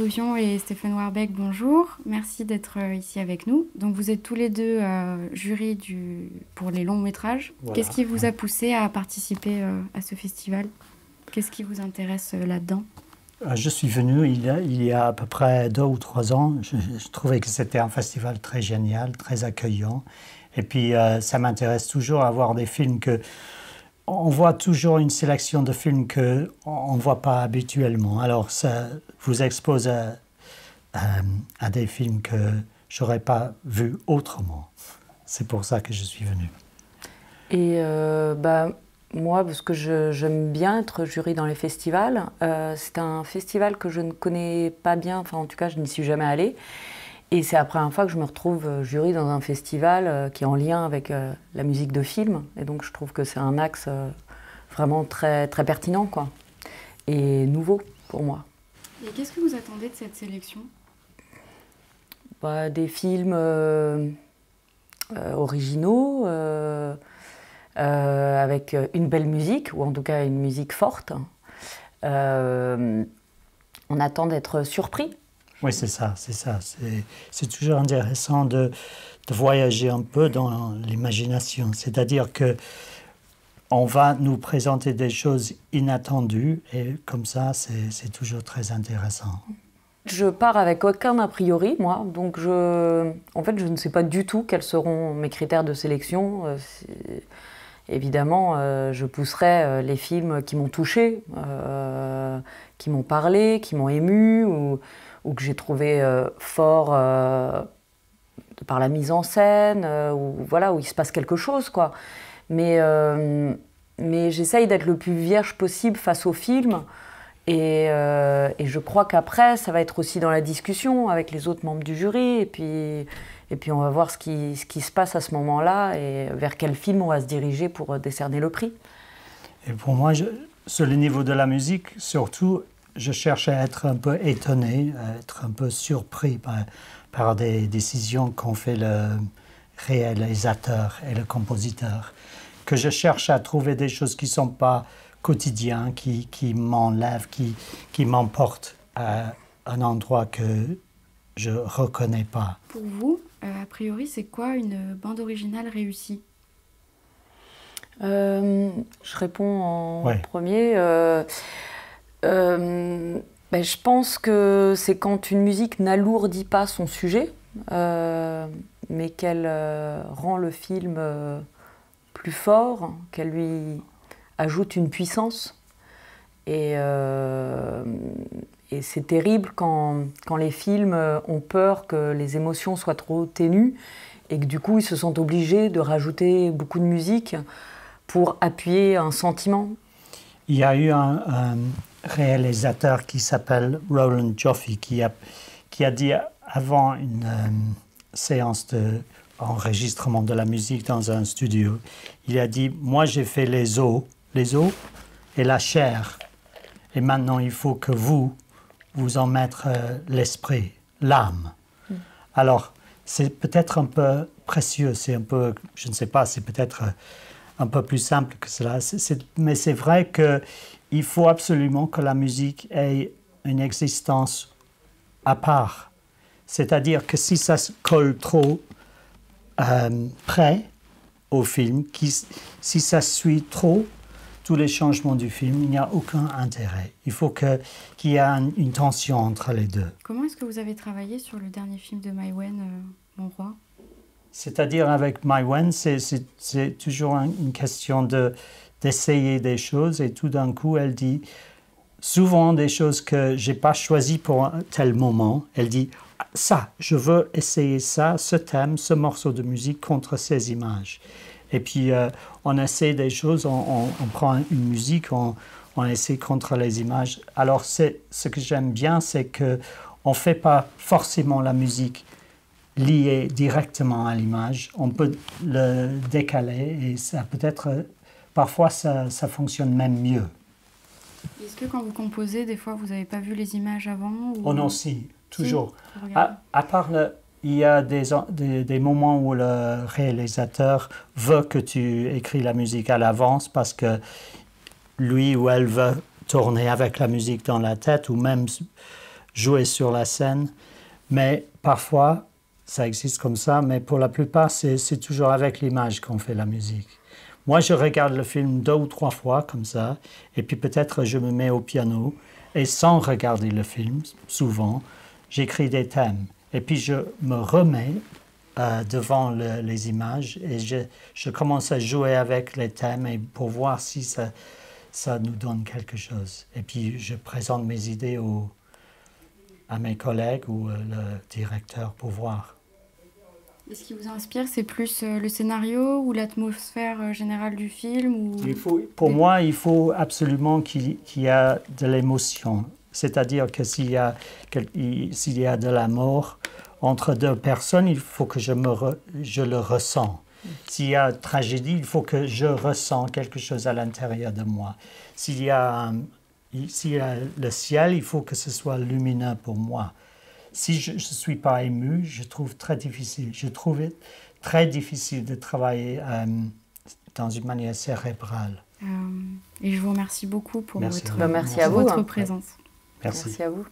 Rougion et Stéphane Warbeck, bonjour. Merci d'être ici avec nous. Donc vous êtes tous les deux jurys pour les longs métrages. Voilà. Qu'est-ce qui vous a poussé à participer à ce festival? Qu'est-ce qui vous intéresse là-dedans? Je suis venu il y a à peu près 2 ou 3 ans. Je trouvais que c'était un festival très génial, très accueillant. Et puis ça m'intéresse toujours à voir des films que... On voit toujours une sélection de films qu'on ne voit pas habituellement. Alors, ça vous expose à des films que je n'aurais pas vus autrement. C'est pour ça que je suis venu. Et moi, parce que j'aime bien être jury dans les festivals, c'est un festival que je ne connais pas bien, enfin en tout cas, je n'y suis jamais allée. Et c'est la première fois que je me retrouve jury dans un festival qui est en lien avec la musique de film. Et donc je trouve que c'est un axe vraiment très, très pertinent, quoi. Et nouveau pour moi. Et qu'est-ce que vous attendez de cette sélection? Des films originaux, avec une belle musique, ou en tout cas une musique forte. On attend d'être surpris. Oui, c'est ça, c'est ça. C'est toujours intéressant de voyager un peu dans l'imagination. C'est-à-dire qu'on va nous présenter des choses inattendues et comme ça, c'est toujours très intéressant. Je pars avec aucun a priori, moi. Donc, en fait, je ne sais pas du tout quels seront mes critères de sélection. Évidemment, je pousserai les films qui m'ont touchée, qui m'ont parlé, qui m'ont ému, ou que j'ai trouvé fort par la mise en scène, où il se passe quelque chose, quoi. Mais j'essaye d'être le plus vierge possible face au film, et je crois qu'après, ça va être aussi dans la discussion avec les autres membres du jury, et puis on va voir ce qui se passe à ce moment-là, et vers quel film on va se diriger pour décerner le prix. Et pour moi, sur le niveau de la musique, surtout, je cherche à être un peu étonné, à être un peu surpris par des décisions qu'ont fait le réalisateur et le compositeur. Que je cherche à trouver des choses qui ne sont pas quotidiennes, qui m'enlèvent, qui m'emportent à un endroit que je ne reconnais pas. Pour vous, a priori, c'est quoi une bande originale réussie? Je réponds en premier. Je pense que c'est quand une musique n'alourdit pas son sujet, mais qu'elle rend le film plus fort, qu'elle lui ajoute une puissance. Et c'est terrible quand les films ont peur que les émotions soient trop ténues et que du coup ils se sentent obligés de rajouter beaucoup de musique pour appuyer un sentiment. Il y a eu un réalisateur qui s'appelle Roland Joffe qui a dit avant une séance d'enregistrement de la musique dans un studio, il a dit « Moi j'ai fait les os et la chair, et maintenant il faut que vous en mettre l'esprit, l'âme. » Alors c'est peut-être un peu précieux, c'est un peu, je ne sais pas, c'est peut-être un peu plus simple que cela, mais c'est vrai qu'il faut absolument que la musique ait une existence à part. C'est-à-dire que si ça se colle trop près au film, si ça suit trop tous les changements du film, il n'y a aucun intérêt. Il faut qu'il y ait une tension entre les deux. Comment est-ce que vous avez travaillé sur le dernier film de Mai Wen, Mon Roi? C'est-à-dire avec Mai Wen, c'est toujours une question d'essayer des choses et tout d'un coup, elle dit souvent des choses que je n'ai pas choisies pour un tel moment. Elle dit « ça, je veux essayer ça, ce thème, ce morceau de musique contre ces images ». Et puis on essaie des choses, on prend une musique, on essaie contre les images. Alors ce que j'aime bien, c'est qu'on ne fait pas forcément la musique lié directement à l'image, on peut le décaler et ça peut-être, parfois ça fonctionne même mieux. Est-ce que quand vous composez, des fois vous n'avez pas vu les images avant ou... Oh non, si, toujours. À part, il y a des moments où le réalisateur veut que tu écris la musique à l'avance parce que lui ou elle veut tourner avec la musique dans la tête ou même jouer sur la scène. Mais parfois, ça existe comme ça, mais pour la plupart, c'est toujours avec l'image qu'on fait la musique. Moi, je regarde le film 2 ou 3 fois comme ça, et puis peut-être je me mets au piano, et sans regarder le film, souvent, j'écris des thèmes. Et puis je me remets devant les images, et je commence à jouer avec les thèmes et pour voir si ça nous donne quelque chose. Et puis je présente mes idées à mes collègues ou le directeur pour voir. Et ce qui vous inspire, c'est plus le scénario ou l'atmosphère générale du film ou... Pour moi, il faut absolument qu'il y ait de l'émotion. C'est-à-dire que s'il y a de la mort entre 2 personnes, il faut que je le ressens. S'il y a tragédie, il faut que je ressens quelque chose à l'intérieur de moi. S'il y a le ciel, il faut que ce soit lumineux pour moi. Si je ne suis pas ému, je trouve très difficile. Je trouve très difficile de travailler dans une manière cérébrale. Et je vous remercie beaucoup pour Merci à vous, votre présence. Merci. Merci à vous.